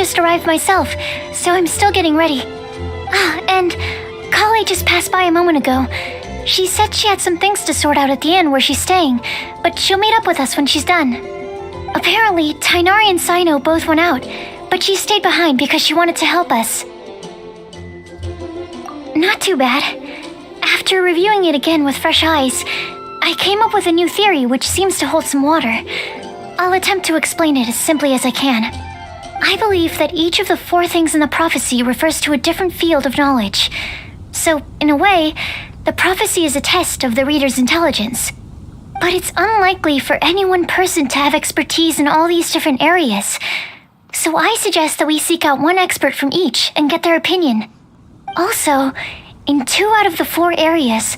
just arrived myself, so I'm still getting ready. Ah, and Kale just passed by a moment ago. She said she had some things to sort out at the inn where she's staying, but she'll meet up with us when she's done. Apparently, Tighnari and Cyno both went out, but she stayed behind because she wanted to help us. Not too bad. After reviewing it again with fresh eyes, I came up with a new theory which seems to hold some water. I'll attempt to explain it as simply as I can. I believe that each of the 4 things in the prophecy refers to a different field of knowledge. So, in a way, the prophecy is a test of the reader's intelligence. But it's unlikely for any one person to have expertise in all these different areas. So I suggest that we seek out one expert from each and get their opinion. Also, in 2 out of the 4 areas,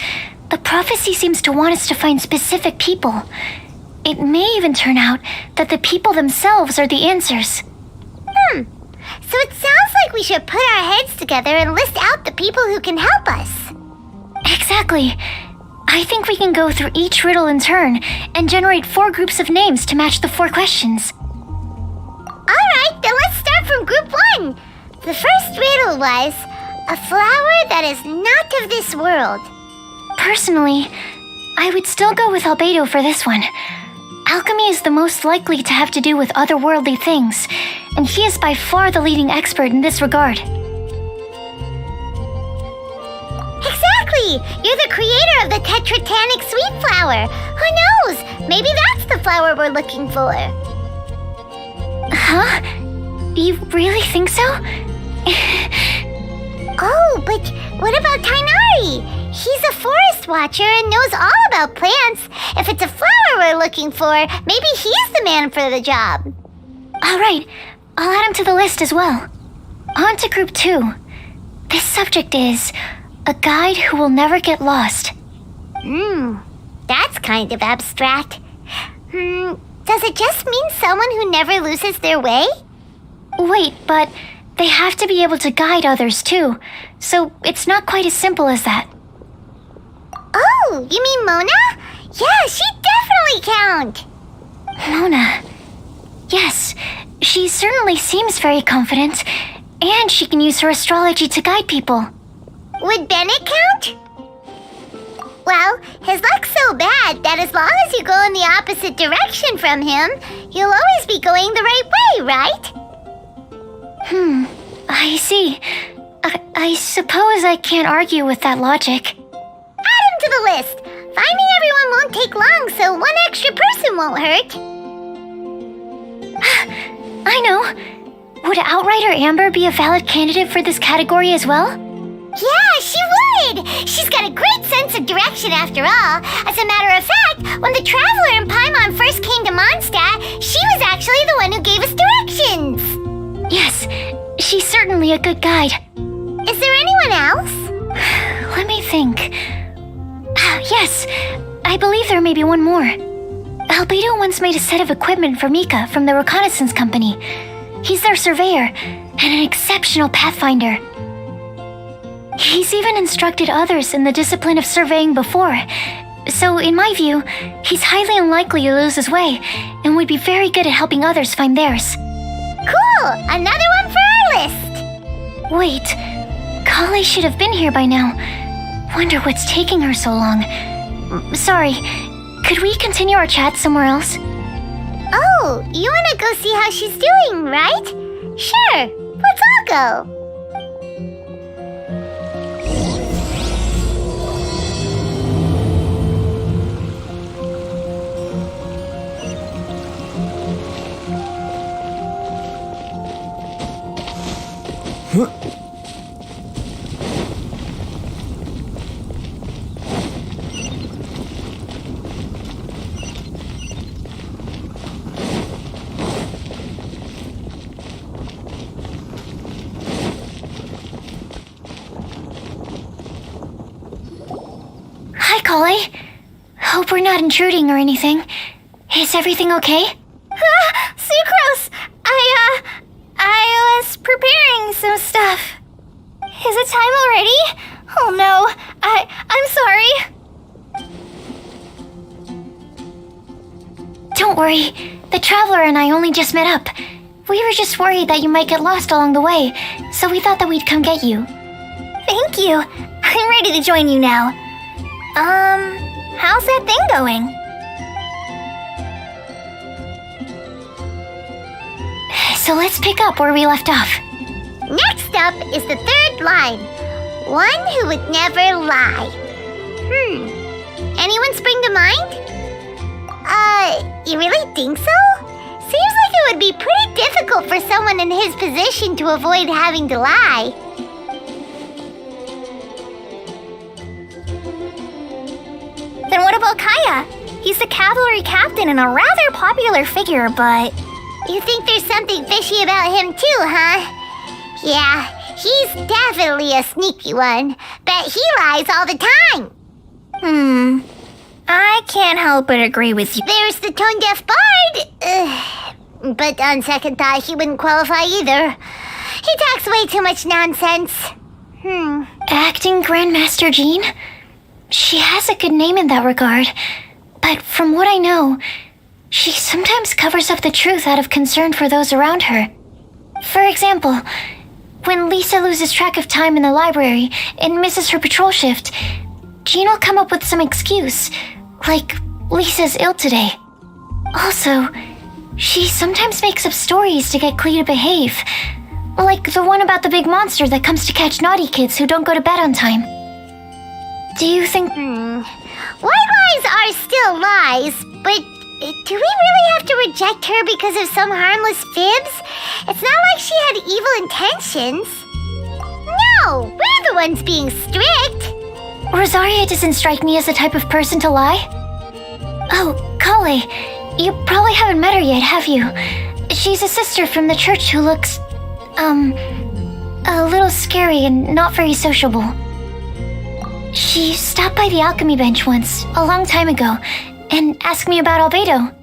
the prophecy seems to want us to find specific people. It may even turn out that the people themselves are the answers. So it sounds like we should put our heads together and list out the people who can help us. Exactly. I think we can go through each riddle in turn and generate 4 groups of names to match the 4 questions. Alright, then let's start from group 1. The first riddle was, a flower that is not of this world. Personally, I would still go with Albedo for this one. Alchemy is the most likely to have to do with otherworldly things, and he is by far the leading expert in this regard. Exactly! You're the creator of the tetratanic sweet flower. Who knows? Maybe that's the flower we're looking for. Huh? You really think so? Oh, but what about Tighnari? He's a forest watcher and knows all about plants. If it's a flower we're looking for, maybe he's the man for the job. Alright, I'll add him to the list as well. On to group 2. This subject is a guide who will never get lost. That's kind of abstract. Does it just mean someone who never loses their way? Wait, but they have to be able to guide others too, so it's not quite as simple as that. Oh, you mean Mona? Yeah, she definitely count. Mona. Yes, she certainly seems very confident, and she can use her astrology to guide people. Would Bennett count? Well, his luck's so bad that as long as you go in the opposite direction from him, you'll always be going the right way, right? I see. I suppose I can't argue with that logic. Add him to the list. Finding everyone won't take long, so one extra person won't hurt. I know. Would Outrider Amber be a valid candidate for this category as well? Yeah, she would! She's got a great sense of direction after all. As a matter of fact, when the Traveler and Paimon first came to Mondstadt, she was actually the one who gave us directions. Yes, she's certainly a good guide. Is there anyone else? Let me think. Yes, I believe there may be one more. Albedo once made a set of equipment for Mika from the reconnaissance company. He's their surveyor and an exceptional pathfinder. He's even instructed others in the discipline of surveying before. So, in my view, he's highly unlikely to lose his way and would be very good at helping others find theirs. Cool! Another one for our list! Wait, Kale should have been here by now. Wonder what's taking her so long. Sorry, could we continue our chat somewhere else? Oh, you wanna go see how she's doing, right? Sure, let's all go. Hi, Kale. Hope we're not intruding or anything. Is everything okay? Sucrose! I was preparing some stuff. Is it time already? Oh no, I'm sorry. Don't worry. The Traveler and I only just met up. We were just worried that you might get lost along the way, so we thought that we'd come get you. Thank you. I'm ready to join you now. How's that thing going? So let's pick up where we left off. Next up is the third line. One who would never lie. Anyone spring to mind? You really think so? Seems like it would be pretty difficult for someone in his position to avoid having to lie. Then what about Kaya? He's the cavalry captain and a rather popular figure, but... You think there's something fishy about him too, huh? Yeah, he's definitely a sneaky one. Bet he lies all the time. I can't help but agree with you. There's the tone-deaf bard. But on second thought, he wouldn't qualify either. He talks way too much nonsense. Acting Grandmaster Jean? She has a good name in that regard, but from what I know, she sometimes covers up the truth out of concern for those around her. For example, when Lisa loses track of time in the library and misses her patrol shift, Jean will come up with some excuse, like Lisa's ill today. Also, she sometimes makes up stories to get Klee to behave, like the one about the big monster that comes to catch naughty kids who don't go to bed on time. Do you think... White lies are still lies, but do we really have to reject her because of some harmless fibs? It's not like she had evil intentions. No, we're the ones being strict. Rosaria doesn't strike me as the type of person to lie. Oh, Kale, you probably haven't met her yet, have you? She's a sister from the church who looks, a little scary and not very sociable. She stopped by the alchemy bench once, a long time ago, and asked me about Albedo.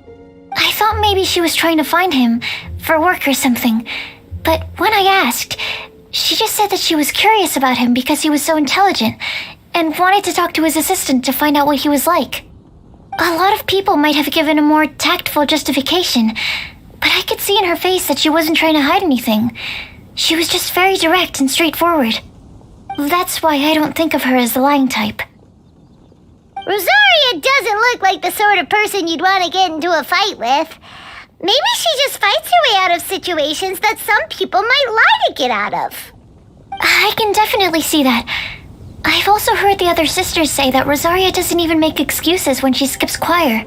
I thought maybe she was trying to find him, for work or something. But when I asked, she just said that she was curious about him because he was so intelligent, and wanted to talk to his assistant to find out what he was like. A lot of people might have given a more tactful justification, but I could see in her face that she wasn't trying to hide anything. She was just very direct and straightforward. That's why I don't think of her as the lying type. Rosaria doesn't look like the sort of person you'd want to get into a fight with. Maybe she just fights her way out of situations that some people might lie to get out of. I can definitely see that. I've also heard the other sisters say that Rosaria doesn't even make excuses when she skips choir.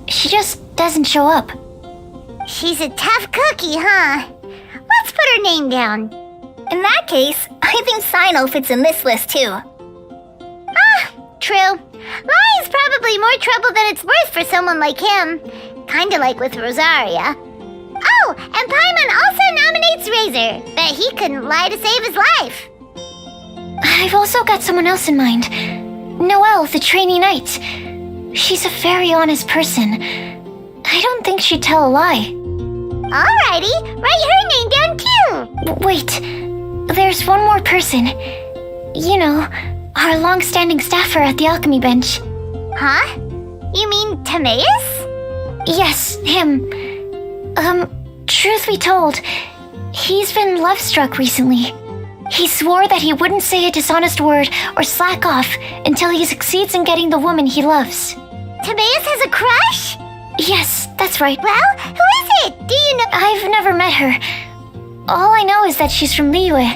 She just doesn't show up. She's a tough cookie, huh? Let's put her name down. In that case, I think Sino fits in this list too. True. Lie is probably more trouble than it's worth for someone like him. Kinda like with Rosaria. Oh, and Paimon also nominates Razor. Bet he couldn't lie to save his life. I've also got someone else in mind. Noelle, the trainee knight. She's a very honest person. I don't think she'd tell a lie. Alrighty, write her name down too. Wait, there's one more person. You know, our long-standing staffer at the alchemy bench. Huh? You mean Timaeus? Yes, him. Truth be told, he's been love-struck recently. He swore that he wouldn't say a dishonest word or slack off until he succeeds in getting the woman he loves. Timaeus has a crush? Yes, that's right. Well, who is it? Do you know? I've never met her. All I know is that she's from Liyue.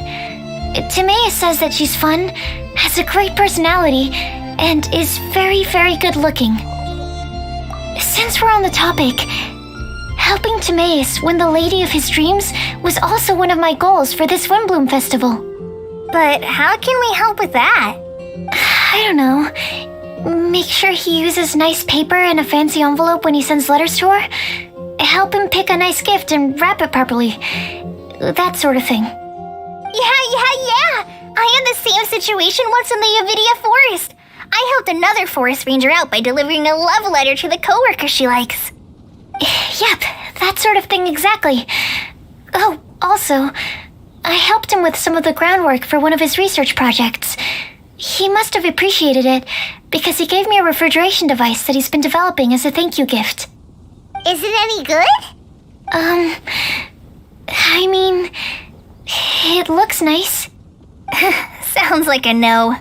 Timaeus says that she's fun, has a great personality, and is very, very good looking. Since we're on the topic, helping Timaeus win the lady of his dreams was also one of my goals for this WINDBLUME festival. But how can we help with that? I don't know. Make sure he uses nice paper and a fancy envelope when he sends letters to her. Help him pick a nice gift and wrap it properly. That sort of thing. Yeah. I had the same situation once in the Avidia Forest. I helped another forest ranger out by delivering a love letter to the coworker she likes. Yep, that sort of thing exactly. Oh, also, I helped him with some of the groundwork for one of his research projects. He must have appreciated it, because he gave me a refrigeration device that he's been developing as a thank you gift. Is it any good? I mean, it looks nice. Sounds like a no.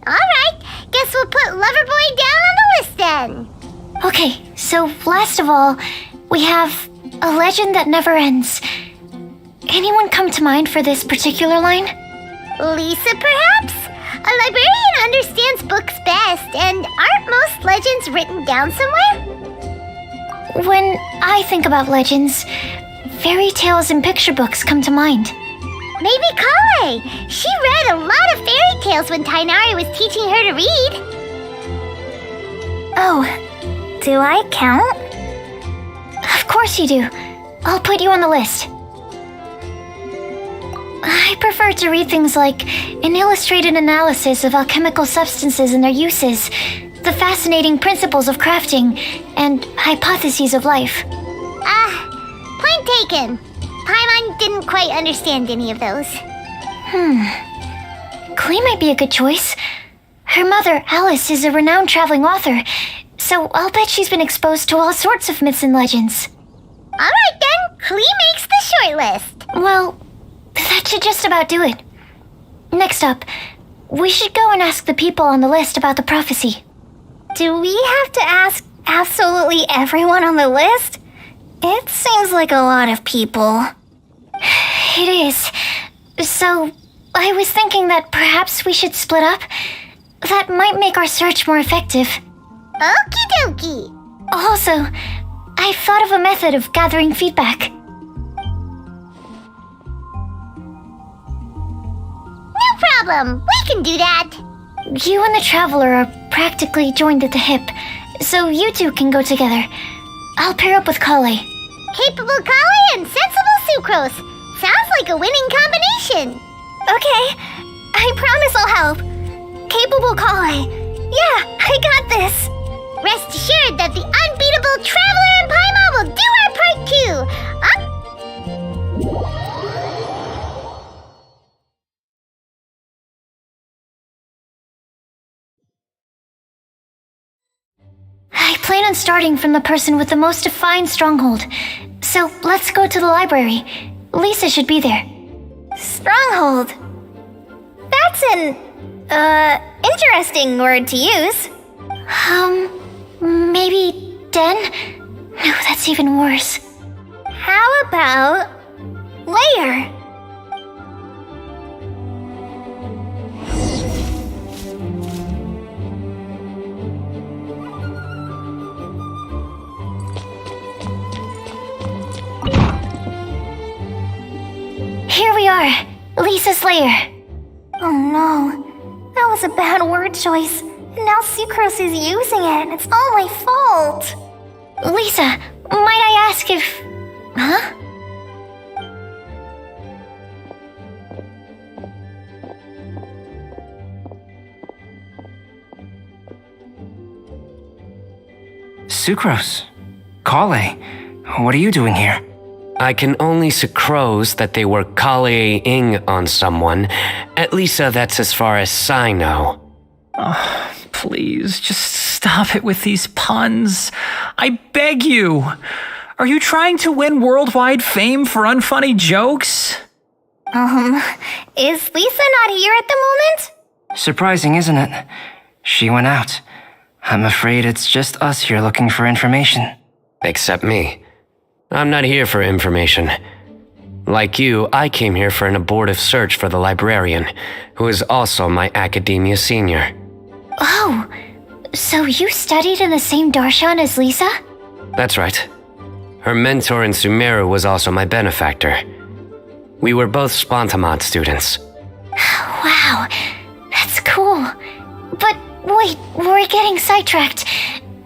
Alright, guess we'll put Loverboy down on the list then. Okay, so last of all, we have a legend that never ends. Anyone come to mind for this particular line? Lisa, perhaps? A librarian understands books best, and aren't most legends written down somewhere? When I think about legends, fairy tales and picture books come to mind. Maybe Kale. She read a lot of fairy tales when Tainari was teaching her to read. Oh, do I count? Of course you do. I'll put you on the list. I prefer to read things like an illustrated analysis of alchemical substances and their uses, the fascinating principles of crafting, and hypotheses of life. Point taken. Paimon didn't quite understand any of those. Klee might be a good choice. Her mother, Alice, is a renowned traveling author, so I'll bet she's been exposed to all sorts of myths and legends. Alright then, Klee makes the short list. Well, that should just about do it. Next up, we should go and ask the people on the list about the prophecy. Do we have to ask absolutely everyone on the list? It seems like a lot of people. It is. So, I was thinking that perhaps we should split up. That might make our search more effective. Okie dokie. Also, I've thought of a method of gathering feedback. No problem, we can do that. You and the Traveler are practically joined at the hip, so you two can go together. I'll pair up with Kale. Capable Kale and sensible Sucrose. Sounds like a winning combination. Okay, I promise I'll help. Capable Kale. Yeah, I got this. Rest assured that the unbeatable Traveler and Paimon will do our part too. I plan on starting from the person with the most defined stronghold. So let's go to the library. Lisa should be there. Stronghold. That's an, interesting word to use. Maybe den? No, that's even worse. How about layer? Here we are, Lisa's lair. Oh no, that was a bad word choice. And now Sucrose is using it, and it's all my fault. Lisa, might I ask if... Huh? Sucrose. Kale. What are you doing here? I can only sucrose that they were Kale-ing on someone. At least that's as far as I know. Oh, please, just stop it with these puns. I beg you. Are you trying to win worldwide fame for unfunny jokes? Is Lisa not here at the moment? Surprising, isn't it? She went out. I'm afraid it's just us here looking for information. Except me. I'm not here for information. Like you, I came here for an abortive search for the librarian, who is also my academia senior. Oh, so you studied in the same darshan as Lisa? That's right. Her mentor in Sumeru was also my benefactor. We were both Spontamod students. Wow, that's cool. But wait, we're getting sidetracked.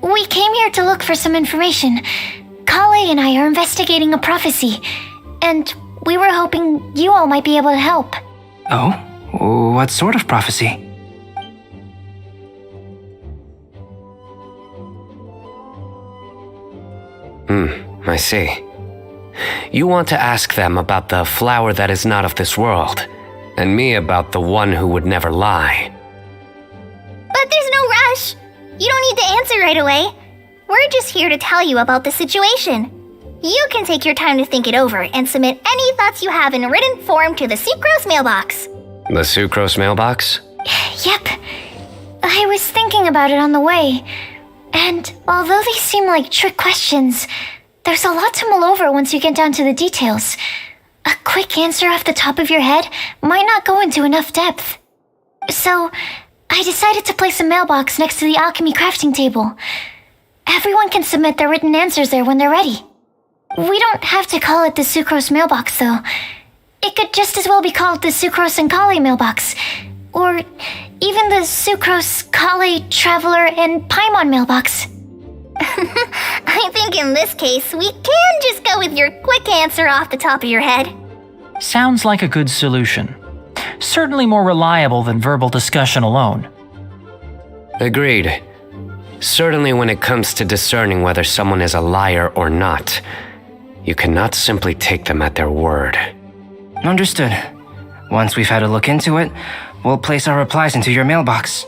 We came here to look for some information. Kale and I are investigating a prophecy, and we were hoping you all might be able to help. Oh? What sort of prophecy? I see. You want to ask them about the flower that is not of this world, and me about the one who would never lie. But there's no rush. You don't need to answer right away. We're just here to tell you about the situation. You can take your time to think it over and submit any thoughts you have in written form to the Sucrose mailbox. The Sucrose mailbox? Yep. I was thinking about it on the way. And although they seem like trick questions, there's a lot to mull over once you get down to the details. A quick answer off the top of your head might not go into enough depth. So, I decided to place a mailbox next to the alchemy crafting table. Everyone can submit their written answers there when they're ready. We don't have to call it the Sucrose mailbox, though. It could just as well be called the Sucrose and Kale mailbox. Or even the Sucrose, Kale, Traveler, and Paimon mailbox. I think in this case, we can just go with your quick answer off the top of your head. Sounds like a good solution. Certainly more reliable than verbal discussion alone. Agreed. Certainly when it comes to discerning whether someone is a liar or not, you cannot simply take them at their word. Understood. Once we've had a look into it, we'll place our replies into your mailbox.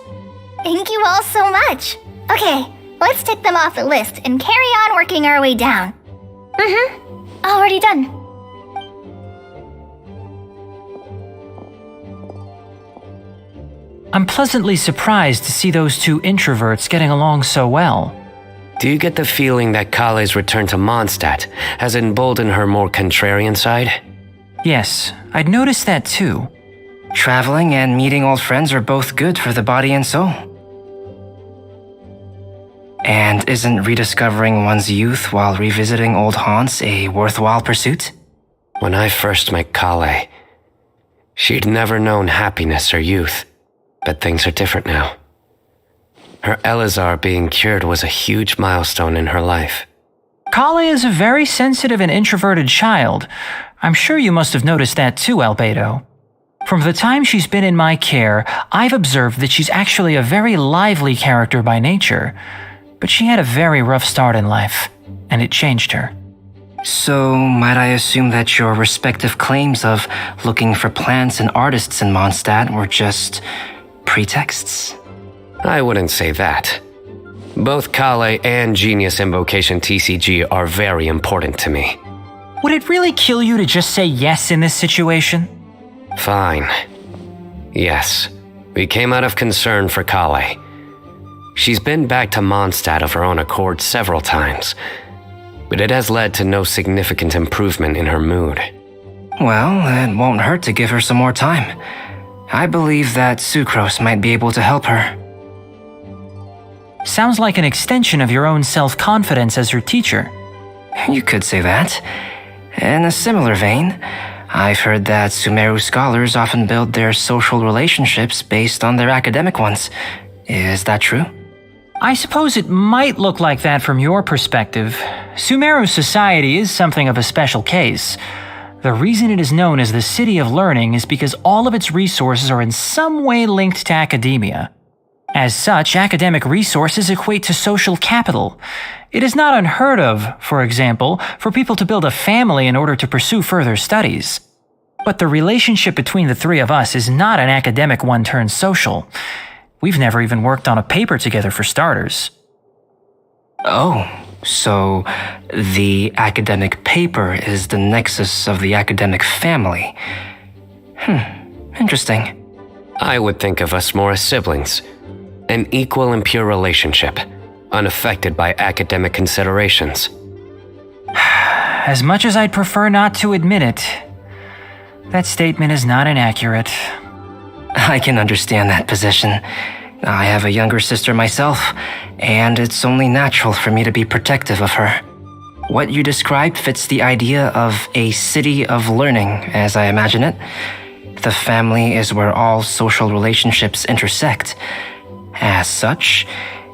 Thank you all so much. Okay, let's tick them off the list and carry on working our way down. Already done. I'm pleasantly surprised to see those two introverts getting along so well. Do you get the feeling that Kale's return to Mondstadt has emboldened her more contrarian side? Yes, I'd noticed that too. Traveling and meeting old friends are both good for the body and soul. And isn't rediscovering one's youth while revisiting old haunts a worthwhile pursuit? When I first met Kale, she'd never known happiness or youth, but things are different now. Her Elazar being cured was a huge milestone in her life. Kale is a very sensitive and introverted child. I'm sure you must have noticed that too, Albedo. From the time she's been in my care, I've observed that she's actually a very lively character by nature. But she had a very rough start in life, and it changed her. So, might I assume that your respective claims of looking for plants and artists in Mondstadt were just pretexts? I wouldn't say that. Both Kale and Genius Invocation TCG are very important to me. Would it really kill you to just say yes in this situation? Fine. Yes, we came out of concern for Kale. She's been back to Mondstadt of her own accord several times, but it has led to no significant improvement in her mood. Well, it won't hurt to give her some more time. I believe that Sucrose might be able to help her. Sounds like an extension of your own self-confidence as her teacher. You could say that. In a similar vein, I've heard that Sumeru scholars often build their social relationships based on their academic ones. Is that true? I suppose it might look like that from your perspective. Sumeru society is something of a special case. The reason it is known as the City of Learning is because all of its resources are in some way linked to academia. As such, academic resources equate to social capital. It is not unheard of, for example, for people to build a family in order to pursue further studies. But the relationship between the three of us is not an academic one turned social. We've never even worked on a paper together for starters. Oh, so the academic paper is the nexus of the academic family. Interesting. I would think of us more as siblings. An equal and pure relationship, unaffected by academic considerations. As much as I'd prefer not to admit it, that statement is not inaccurate. I can understand that position. I have a younger sister myself, and it's only natural for me to be protective of her. What you described fits the idea of a city of learning, as I imagine it. The family is where all social relationships intersect. As such,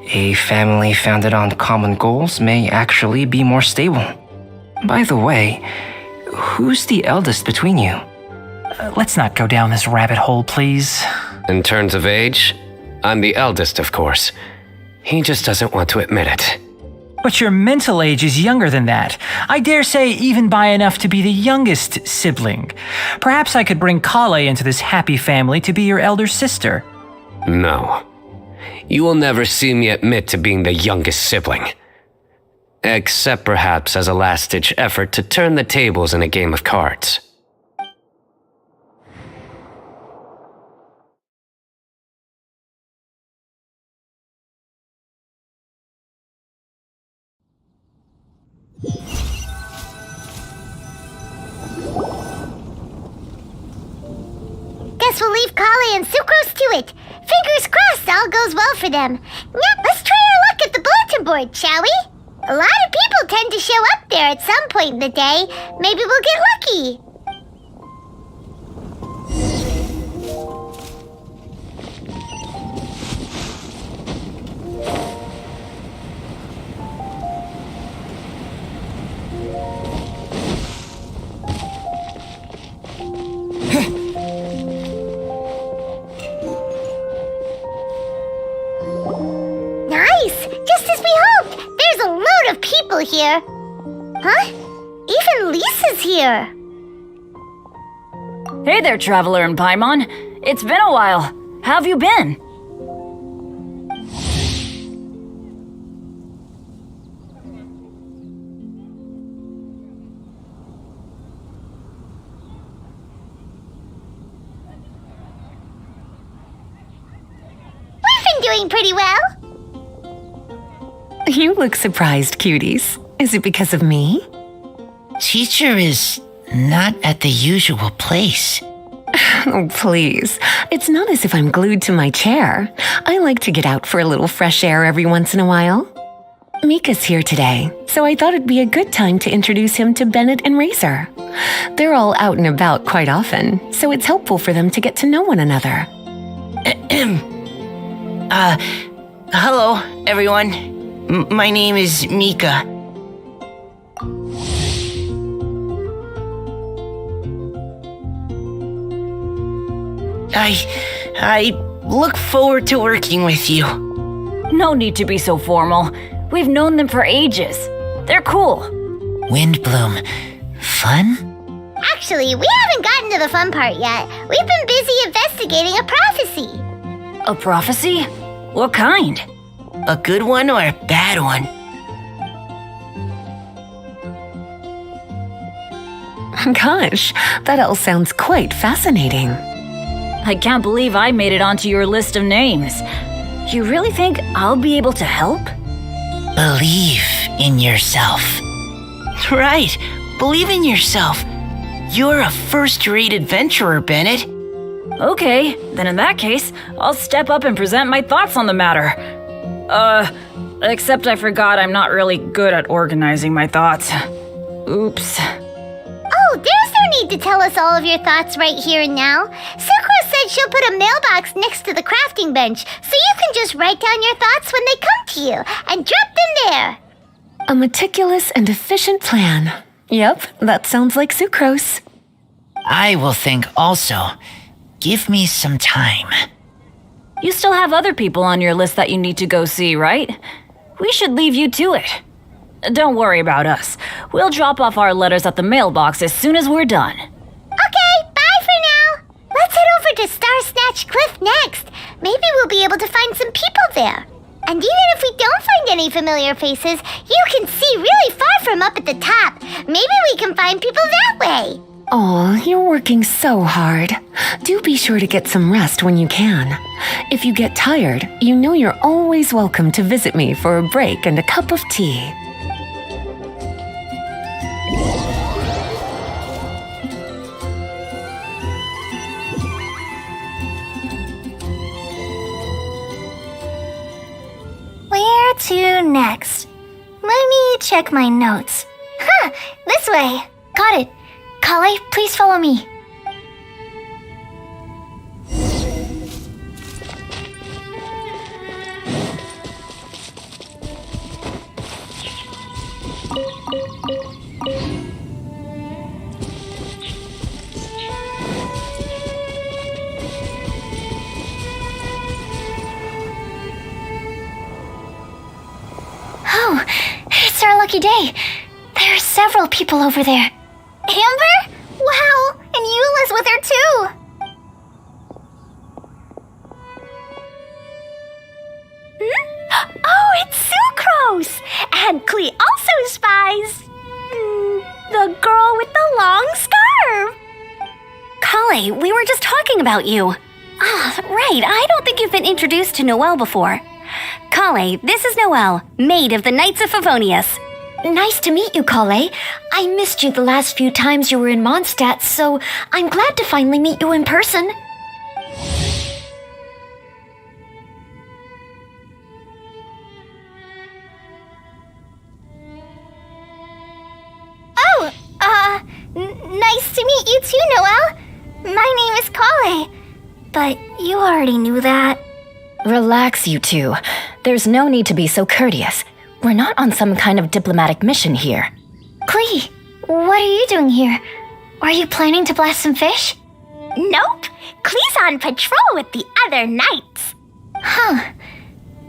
a family founded on common goals may actually be more stable. By the way, who's the eldest between you? Let's not go down this rabbit hole, please. In terms of age, I'm the eldest, of course. He just doesn't want to admit it. But your mental age is younger than that. I dare say even by enough to be the youngest sibling. Perhaps I could bring Kale into this happy family to be your elder sister. No. You will never see me admit to being the youngest sibling. Except perhaps as a last-ditch effort to turn the tables in a game of cards. Guess we'll leave Kali and Sucrose to it. Fingers crossed all goes well for them. Now, let's try our luck at the bulletin board, shall we? A lot of people tend to show up there at some point in the day. Maybe we'll get lucky. Nice! Just as we hoped! There's a load of people here. Huh? Even Lisa's here. Hey there, Traveler in Paimon. It's been a while. How have you been? We've been doing pretty well. You look surprised, cuties. Is it because of me? Teacher is not at the usual place. Oh, please. It's not as if I'm glued to my chair. I like to get out for a little fresh air every once in a while. Mika's here today, so I thought it'd be a good time to introduce him to Bennett and Razor. They're all out and about quite often, so it's helpful for them to get to know one another. Hello, everyone. My name is Mika. I look forward to working with you. No need to be so formal. We've known them for ages. They're cool. WINDBLUME. Fun? Actually, we haven't gotten to the fun part yet. We've been busy investigating a prophecy. A prophecy? What kind? A good one or a bad one? Gosh, that all sounds quite fascinating. I can't believe I made it onto your list of names. You really think I'll be able to help? Believe in yourself. Right, believe in yourself. You're a first-rate adventurer, Bennett. Okay, then in that case, I'll step up and present my thoughts on the matter. Except I forgot I'm not really good at organizing my thoughts. Oops. Oh, there's no need to tell us all of your thoughts right here and now. Sucrose said she'll put a mailbox next to the crafting bench, so you can just write down your thoughts when they come to you, and drop them there. A meticulous and efficient plan. Yep, that sounds like Sucrose. I will think also. Give me some time. You still have other people on your list that you need to go see, right? We should leave you to it. Don't worry about us. We'll drop off our letters at the mailbox as soon as we're done. Okay, bye for now. Let's head over to Star Snatch Cliff next. Maybe we'll be able to find some people there. And even if we don't find any familiar faces, you can see really far from up at the top. Maybe we can find people that way. Aw, you're working so hard. Do be sure to get some rest when you can. If you get tired, you know you're always welcome to visit me for a break and a cup of tea. Where to next? Let me check my notes. Huh, this way. Got it. Kale, please follow me. Oh, it's our lucky day. There are several people over there. Amber? Wow, and Eula's with her too. Oh, it's Sucrose! And Klee also Hi, we were just talking about you. Ah, right, I don't think you've been introduced to Noelle before. Kale, this is Noelle, maid of the Knights of Favonius. Nice to meet you, Kale. I missed you the last few times you were in Mondstadt, so I'm glad to finally meet you in person. Nice to meet you too, Noelle. My name is Kale. But you already knew that. Relax, you two. There's no need to be so courteous. We're not on some kind of diplomatic mission here. Klee, what are you doing here? Are you planning to blast some fish? Nope. Klee's on patrol with the other knights. Huh.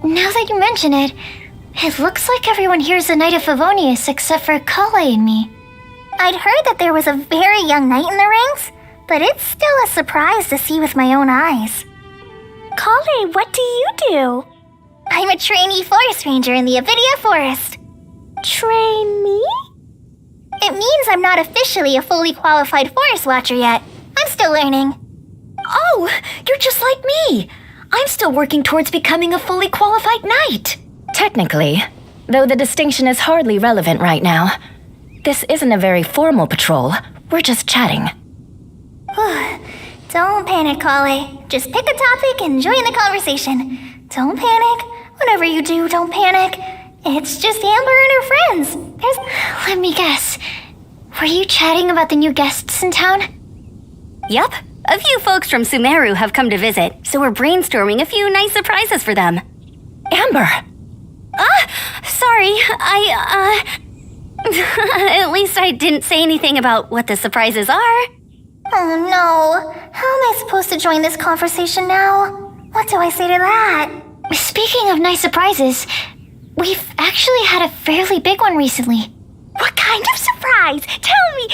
Now that you mention it, it looks like everyone here is a Knight of Favonius except for Kale and me. I'd heard that there was a very young knight in the ranks, but it's still a surprise to see with my own eyes. Kale, what do you do? I'm a trainee forest ranger in the Avidia Forest. Trainee? It means I'm not officially a fully qualified forest watcher yet. I'm still learning. Oh, you're just like me. I'm still working towards becoming a fully qualified knight. Technically, though the distinction is hardly relevant right now. This isn't a very formal patrol. We're just chatting. Don't panic, Kale. Just pick a topic and join the conversation. Don't panic. Whatever you do, don't panic. It's just Amber and her friends. Let me guess. Were you chatting about the new guests in town? Yup, a few folks from Sumeru have come to visit, so we're brainstorming a few nice surprises for them. Amber! Sorry, At least I didn't say anything about what the surprises are. Oh no. How am I supposed to join this conversation now? What do I say to that? Speaking of nice surprises, we've actually had a fairly big one recently. What kind of surprise? Tell me!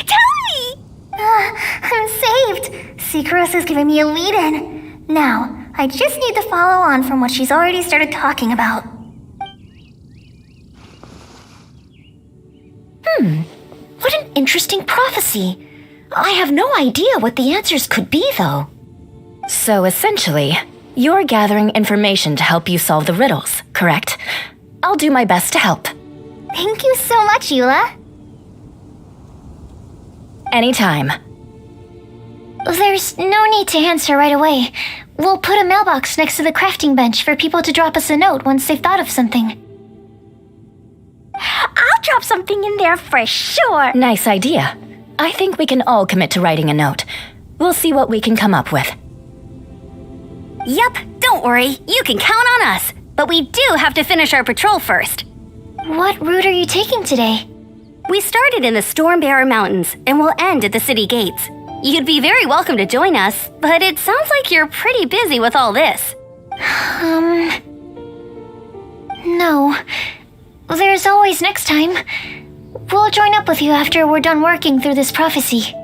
I'm saved. Secros is giving me a lead-in. Now, I just need to follow on from what she's already started talking about. What an interesting prophecy. I have no idea what the answers could be, though. So essentially, you're gathering information to help you solve the riddles, correct? I'll do my best to help. Thank you so much, Eula. Anytime. There's no need to answer right away. We'll put a mailbox next to the crafting bench for people to drop us a note once they've thought of something. I'll drop something in there for sure. Nice idea. I think we can all commit to writing a note. We'll see what we can come up with. Yup, don't worry, you can count on us. But we do have to finish our patrol first. What route are you taking today? We started in the Stormbearer Mountains and will end at the city gates. You'd be very welcome to join us, but it sounds like you're pretty busy with all this. No. There's always next time. We'll join up with you after we're done working through this prophecy.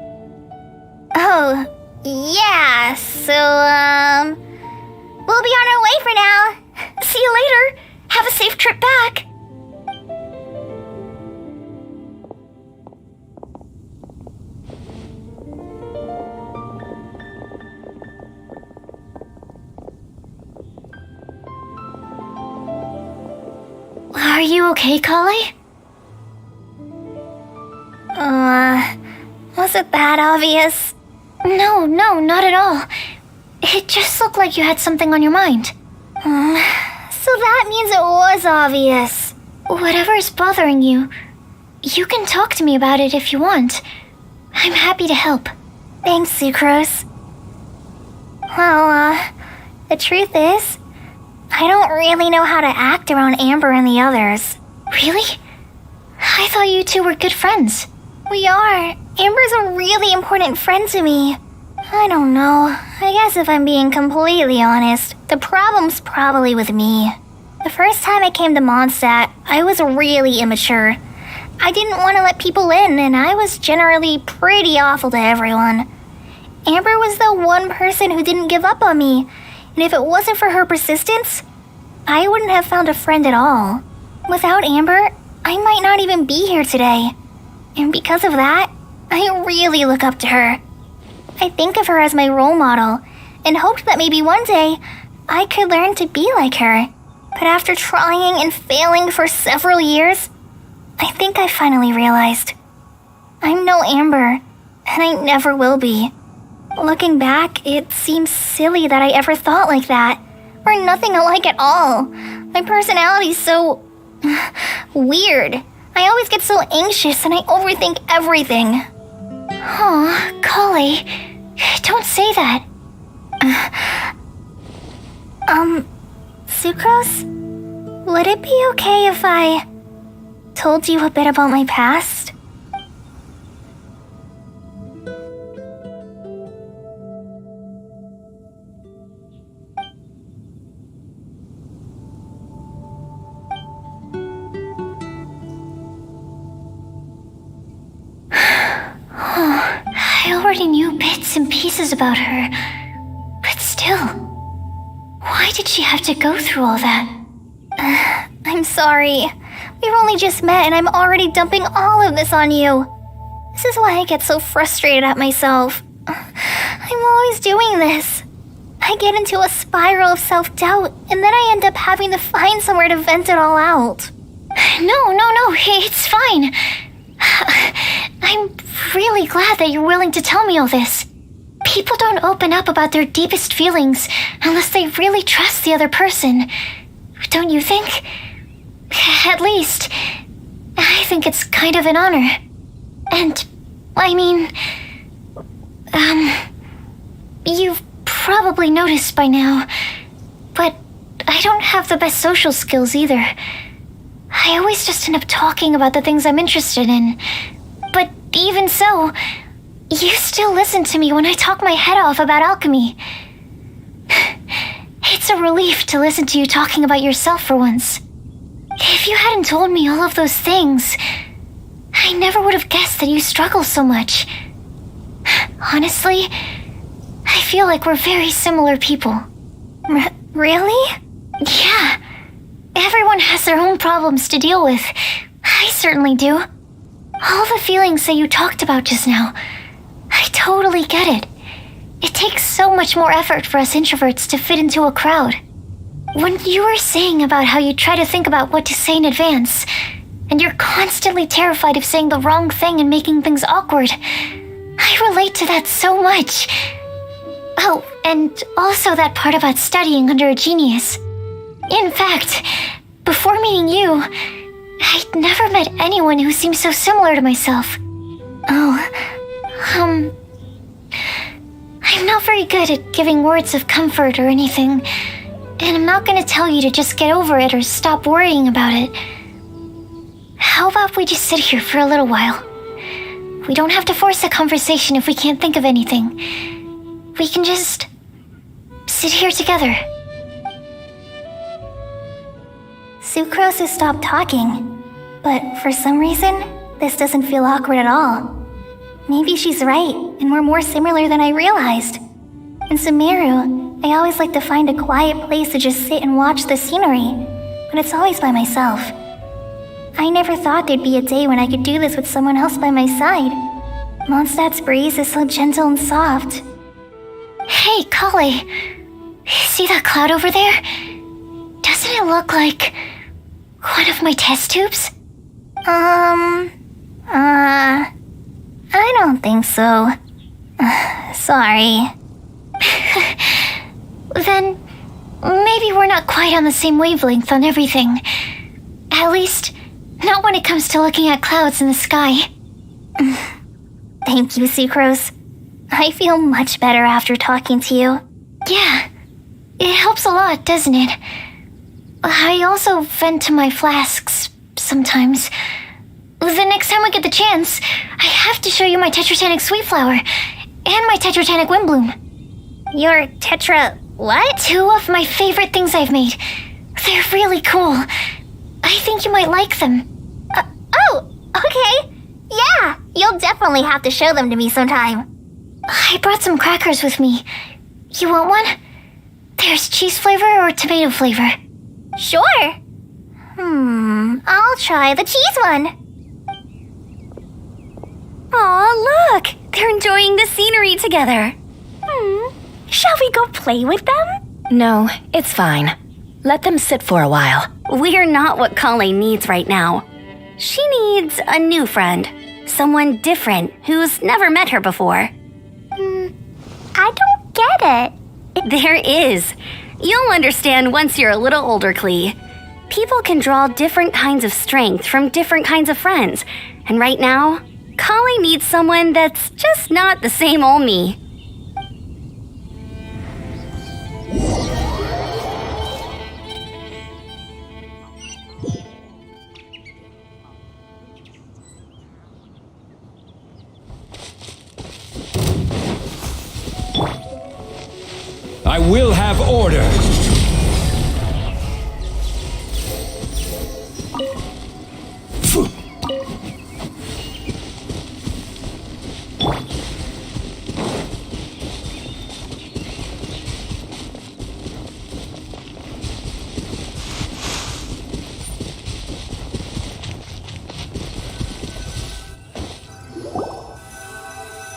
Oh, yeah, so, we'll be on our way for now. See you later. Have a safe trip back. Are you okay, Kale? Was it that obvious? No, not at all. It just looked like you had something on your mind. So that means it was obvious. Whatever's bothering you, you can talk to me about it if you want. I'm happy to help. Thanks, Sucrose. Well, the truth is, I don't really know how to act around Amber and the others. Really? I thought you two were good friends. We are. Amber's a really important friend to me. I don't know. I guess if I'm being completely honest, the problem's probably with me. The first time I came to Mondstadt, I was really immature. I didn't want to let people in, and I was generally pretty awful to everyone. Amber was the one person who didn't give up on me, and if it wasn't for her persistence, I wouldn't have found a friend at all. Without Amber, I might not even be here today. And because of that, I really look up to her. I think of her as my role model and hoped that maybe one day I could learn to be like her. But after trying and failing for several years, I think I finally realized I'm no Amber, and I never will be. Looking back, it seems silly that I ever thought like that. We're nothing alike at all. My personality's so weird. I always get so anxious and I overthink everything. Aw, Kale, don't say that. Sucrose? Would it be okay if I told you a bit about my past? I already knew bits and pieces about her, but still, why did she have to go through all that? I'm sorry. We've only just met and I'm already dumping all of this on you. This is why I get so frustrated at myself. I'm always doing this. I get into a spiral of self-doubt and then I end up having to find somewhere to vent it all out. No, it's fine. I'm really glad that you're willing to tell me all this. People don't open up about their deepest feelings unless they really trust the other person. Don't you think? At least, I think it's kind of an honor. And, I mean, you've probably noticed by now, but I don't have the best social skills either. I always just end up talking about the things I'm interested in. But even so, you still listen to me when I talk my head off about alchemy. It's a relief to listen to you talking about yourself for once. If you hadn't told me all of those things, I never would have guessed that you struggle so much. Honestly, I feel like we're very similar people. Really? Yeah. Everyone has their own problems to deal with. I certainly do. All the feelings that you talked about just now, I totally get it. It takes so much more effort for us introverts to fit into a crowd. When you were saying about how you try to think about what to say in advance, and you're constantly terrified of saying the wrong thing and making things awkward, I relate to that so much. Oh, and also that part about studying under a genius. In fact, before meeting you, I'd never met anyone who seemed so similar to myself. I'm not very good at giving words of comfort or anything, and I'm not going to tell you to just get over it or stop worrying about it. How about we just sit here for a little while? We don't have to force a conversation if we can't think of anything. We can just sit here together. Sucrose has stopped talking, but for some reason, this doesn't feel awkward at all. Maybe she's right, and we're more similar than I realized. In Sumeru, I always like to find a quiet place to just sit and watch the scenery, but it's always by myself. I never thought there'd be a day when I could do this with someone else by my side. Mondstadt's breeze is so gentle and soft. Hey, Kale. See that cloud over there? Doesn't it look like one of my test tubes? I don't think so. Sorry. Then maybe we're not quite on the same wavelength on everything. At least, not when it comes to looking at clouds in the sky. Thank you, Sucrose. I feel much better after talking to you. Yeah, it helps a lot, doesn't it? I also vent to my flasks sometimes. The next time I get the chance, I have to show you my Tetratanic Sweet Flower and my Tetratanic Windblume. Your Tetra... what? 2 of my favorite things I've made. They're really cool. I think you might like them. Oh, okay. Yeah, you'll definitely have to show them to me sometime. I brought some crackers with me. You want one? There's cheese flavor or tomato flavor. Sure. I'll try the cheese one. Aw, look! They're enjoying the scenery together. Shall we go play with them? No, it's fine. Let them sit for a while. We're not what Kale needs right now. She needs a new friend. Someone different who's never met her before. I don't get it. There is. You'll understand once you're a little older, Klee. People can draw different kinds of strength from different kinds of friends. And right now, Kale needs someone that's just not the same old me. I will have order.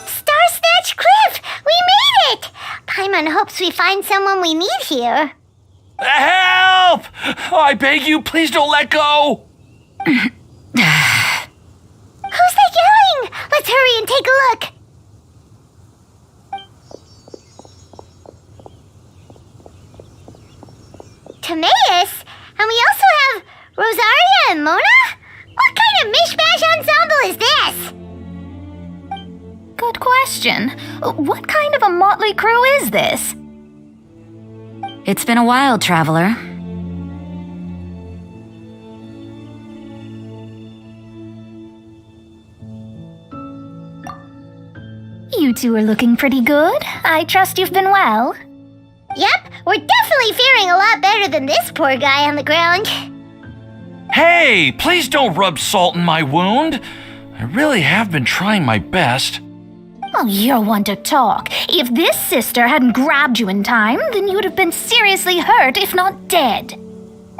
Star Snatch Cliff! We made it! Paimon hopes we find someone we need here. Help! I beg you, please don't let go! Who's that yelling? Let's hurry and take a look. Timaeus? And we also have Rosaria and Mona? What kind of mishmash ensemble is this? Good question. What kind of a motley crew is this? It's been a while, traveler. You two are looking pretty good. I trust you've been well. Yep, we're definitely faring a lot better than this poor guy on the ground. Hey, please don't rub salt in my wound. I really have been trying my best. Oh, you're one to talk. If this sister hadn't grabbed you in time, then you'd have been seriously hurt, if not dead.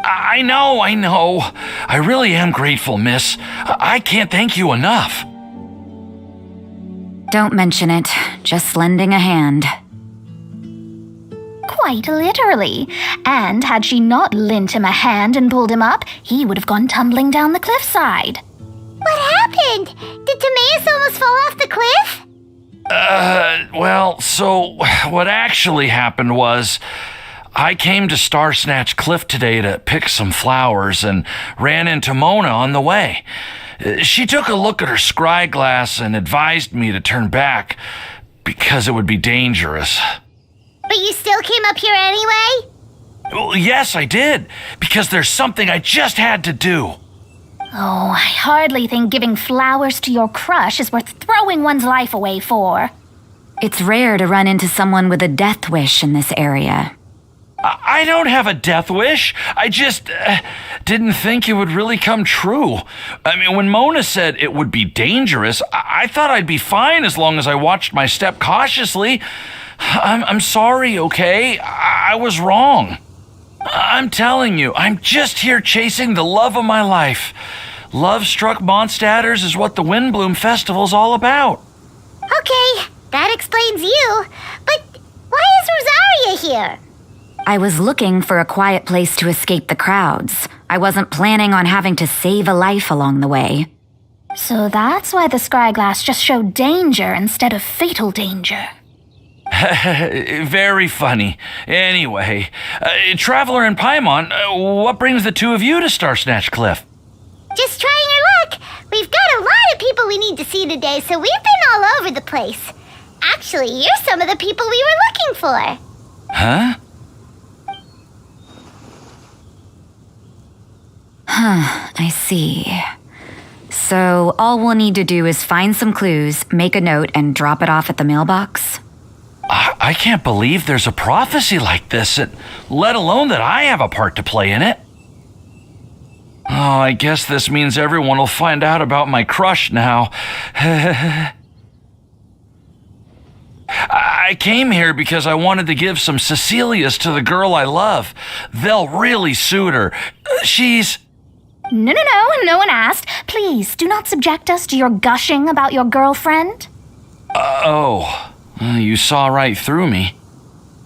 I know. I really am grateful, miss. I can't thank you enough. Don't mention it. Just lending a hand. Quite literally. And had she not lent him a hand and pulled him up, he would have gone tumbling down the cliffside. What happened? Did Timaeus almost fall off the cliff? Well, so what actually happened was I came to Star Snatch Cliff today to pick some flowers and ran into Mona on the way. She took a look at her scry glass and advised me to turn back because it would be dangerous. But you still came up here anyway? Well, yes, I did, because there's something I just had to do. Oh, I hardly think giving flowers to your crush is worth throwing one's life away for. It's rare to run into someone with a death wish in this area. I don't have a death wish. I just didn't think it would really come true. I mean, when Mona said it would be dangerous, I thought I'd be fine as long as I watched my step cautiously. I'm sorry, okay? I was wrong. I'm telling you, I'm just here chasing the love of my life. Love-struck Mondstadters is what the Windblume Festival's all about. Okay, that explains you. But why is Rosaria here? I was looking for a quiet place to escape the crowds. I wasn't planning on having to save a life along the way. So that's why the scry glass just showed danger instead of fatal danger. Very funny. Anyway, Traveler and Paimon, what brings the two of you to Star Snatch Cliff? Just trying our luck. We've got a lot of people we need to see today, so we've been all over the place. Actually, you're some of the people we were looking for. Huh? I see. So all we'll need to do is find some clues, make a note, and drop it off at the mailbox? I can't believe there's a prophecy like this, let alone that I have a part to play in it. Oh, I guess this means everyone will find out about my crush now. I came here because I wanted to give some Cecilias to the girl I love. They'll really suit her. She's... No one asked. Please, do not subject us to your gushing about your girlfriend. You saw right through me.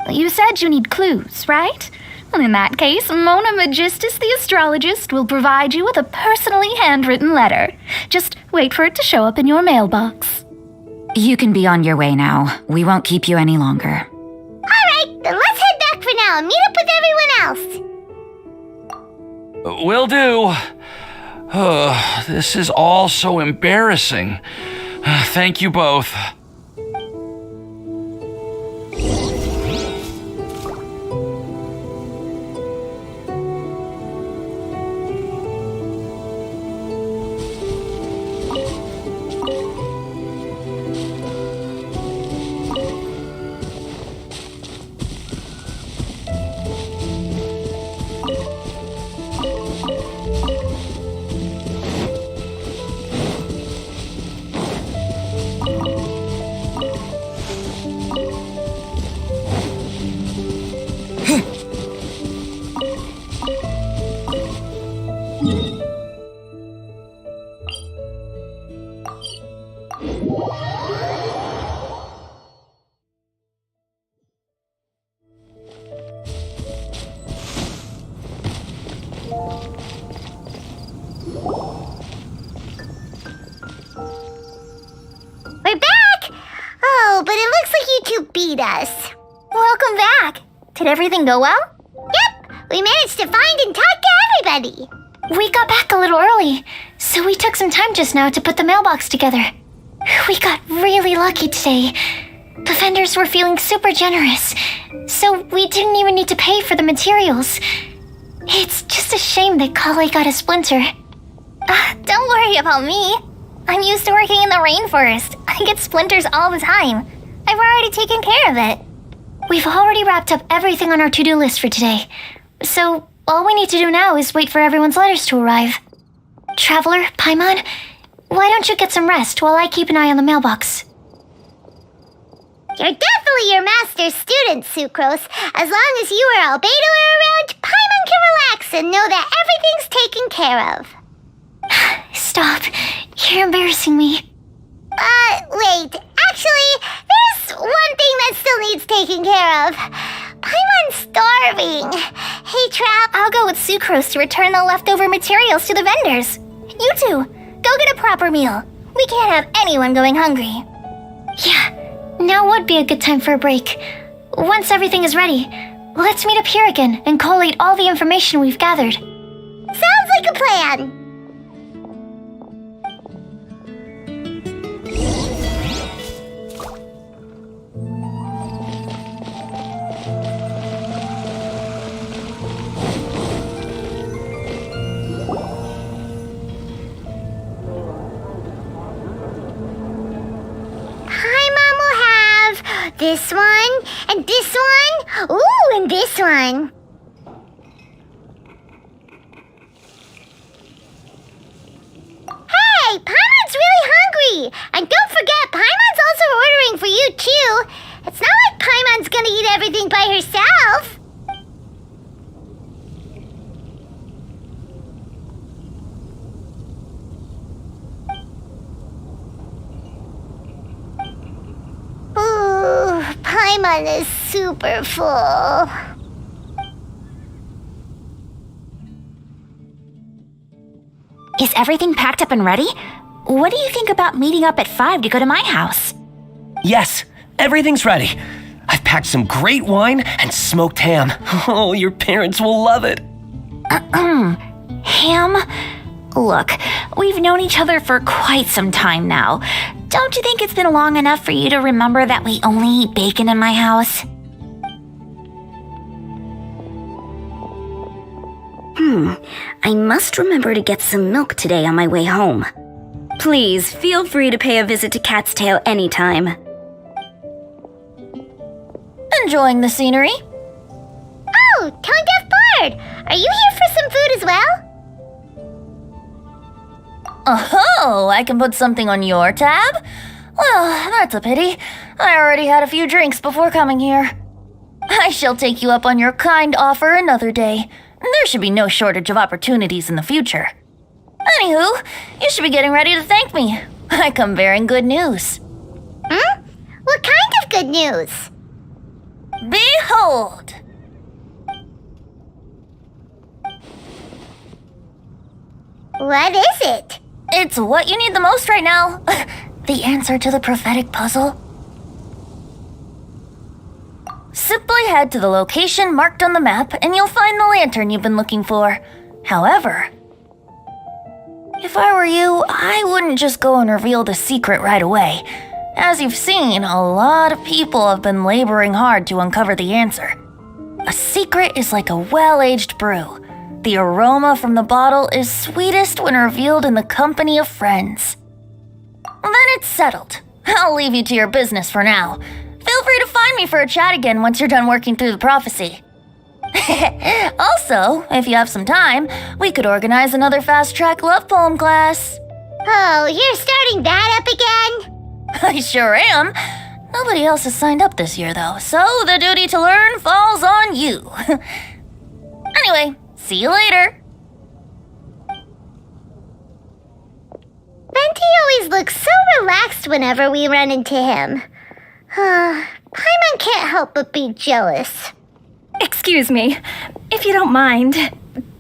You said you need clues, right? Well, in that case, Mona Magistus the astrologist will provide you with a personally handwritten letter. Just wait for it to show up in your mailbox. You can be on your way now. We won't keep you any longer. Alright, then let's head back for now and meet up with everyone else. Will do. This is all so embarrassing. Thank you both. We're back! Oh, but it looks like you two beat us. Welcome back. Did everything go well? Yep, we managed to find and talk to everybody. We got back a little early, so we took some time just now to put the mailbox together. We got really lucky today. The vendors were feeling super generous, so we didn't even need to pay for the materials. It's just a shame that Kale got a splinter. Don't worry about me. I'm used to working in the rainforest. I get splinters all the time. I've already taken care of it. We've already wrapped up everything on our to-do list for today, so all we need to do now is wait for everyone's letters to arrive. Traveler, Paimon, why don't you get some rest while I keep an eye on the mailbox? You're definitely your master's student, Sucrose. As long as you or Albedo are around, Paimon can relax and know that everything's taken care of. Stop. You're embarrassing me. Wait. Actually, there's one thing that still needs taking care of. Paimon's starving. Hey, Trap. I'll go with Sucrose to return the leftover materials to the vendors. You two, go get a proper meal. We can't have anyone going hungry. Yeah, now would be a good time for a break. Once everything is ready, let's meet up here again and collate all the information we've gathered. Sounds like a plan. This one, and this one, ooh, and this one. Hey, Paimon's really hungry! And don't forget, Paimon's also ordering for you too. It's not like Paimon's gonna eat everything by herself. Paimon is super full. Is everything packed up and ready? What do you think about meeting up at 5 to go to my house? Yes, everything's ready. I've packed some great wine and smoked ham. Oh, your parents will love it. Ham? Look, we've known each other for quite some time now. Don't you think it's been long enough for you to remember that we only eat bacon in my house? I must remember to get some milk today on my way home. Please, feel free to pay a visit to Cat's Tail anytime. Enjoying the scenery? Oh, Tone Deaf Bard! Are you here for some food as well? Oh, I can put something on your tab? Well, that's a pity. I already had a few drinks before coming here. I shall take you up on your kind offer another day. There should be no shortage of opportunities in the future. Anywho, you should be getting ready to thank me. I come bearing good news. Hmm? good news. Behold! What is it? It's what you need the most right now. The answer to the prophetic puzzle. Simply head to the location marked on the map and you'll find the lantern you've been looking for. However, if I were you, I wouldn't just go and reveal the secret right away. As you've seen, a lot of people have been laboring hard to uncover the answer. A secret is like a well-aged brew. The aroma from the bottle is sweetest when revealed in the company of friends. Then it's settled. I'll leave you to your business for now. Feel free to find me for a chat again once you're done working through the prophecy. Also, if you have some time, we could organize another fast-track love poem class. Oh, you're starting that up again? I sure am. Nobody else has signed up this year, though, so the duty to learn falls on you. Anyway, see you later. Venti always looks so relaxed whenever we run into him. Paimon can't help but be jealous. Excuse me, if you don't mind,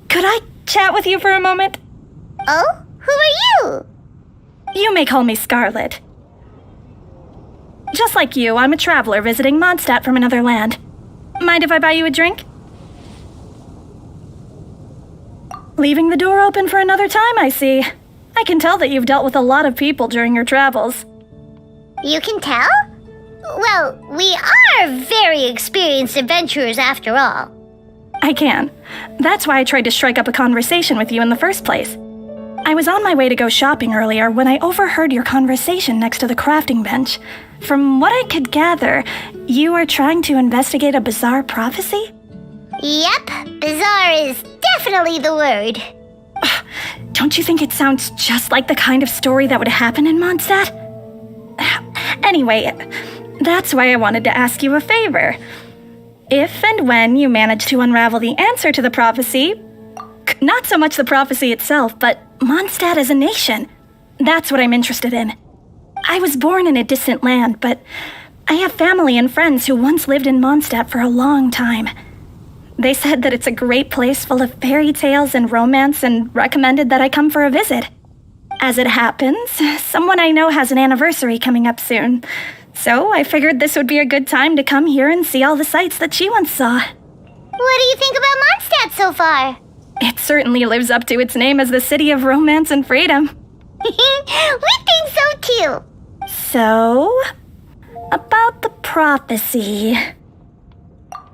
could I chat with you for a moment? Oh? Who are you? You may call me Scarlet. Just like you, I'm a traveler visiting Mondstadt from another land. Mind if I buy you a drink? Leaving the door open for another time, I see. I can tell that you've dealt with a lot of people during your travels. You can tell? Well, we are very experienced adventurers after all. I can. That's why I tried to strike up a conversation with you in the first place. I was on my way to go shopping earlier when I overheard your conversation next to the crafting bench. From what I could gather, you are trying to investigate a bizarre prophecy? Yep, bizarre is definitely the word. Don't you think it sounds just like the kind of story that would happen in Mondstadt? Anyway, that's why I wanted to ask you a favor. If and when you manage to unravel the answer to the prophecy, not so much the prophecy itself, but Mondstadt as a nation, that's what I'm interested in. I was born in a distant land, but I have family and friends who once lived in Mondstadt for a long time. They said that it's a great place full of fairy tales and romance and recommended that I come for a visit. As it happens, someone I know has an anniversary coming up soon, so I figured this would be a good time to come here and see all the sights that she once saw. What do you think about Mondstadt so far? It certainly lives up to its name as the city of romance and freedom. We think so too. So, about the prophecy.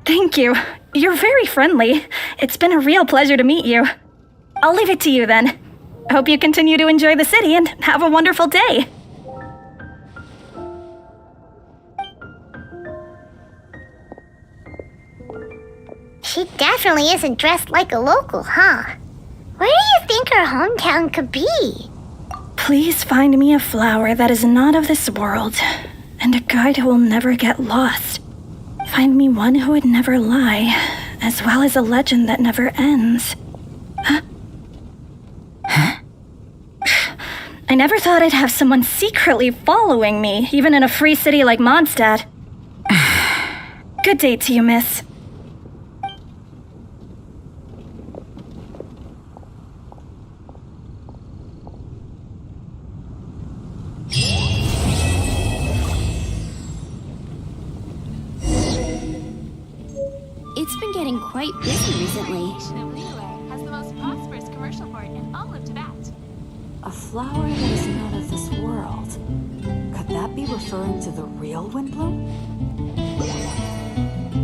Thank you. You're very friendly. It's been a real pleasure to meet you. I'll leave it to you then. I hope you continue to enjoy the city and have a wonderful day. She definitely isn't dressed like a local, huh? Where do you think her hometown could be? Please find me a flower that is not of this world, and a guide who will never get lost. Find me one who would never lie, as well as a legend that never ends. Huh? I never thought I'd have someone secretly following me, even in a free city like Mondstadt. Good day to you, miss. It's been getting quite busy recently. Has the most prosperous commercial port in all of Tibet. A flower that is not of this world. Could that be referring to the real Windblume?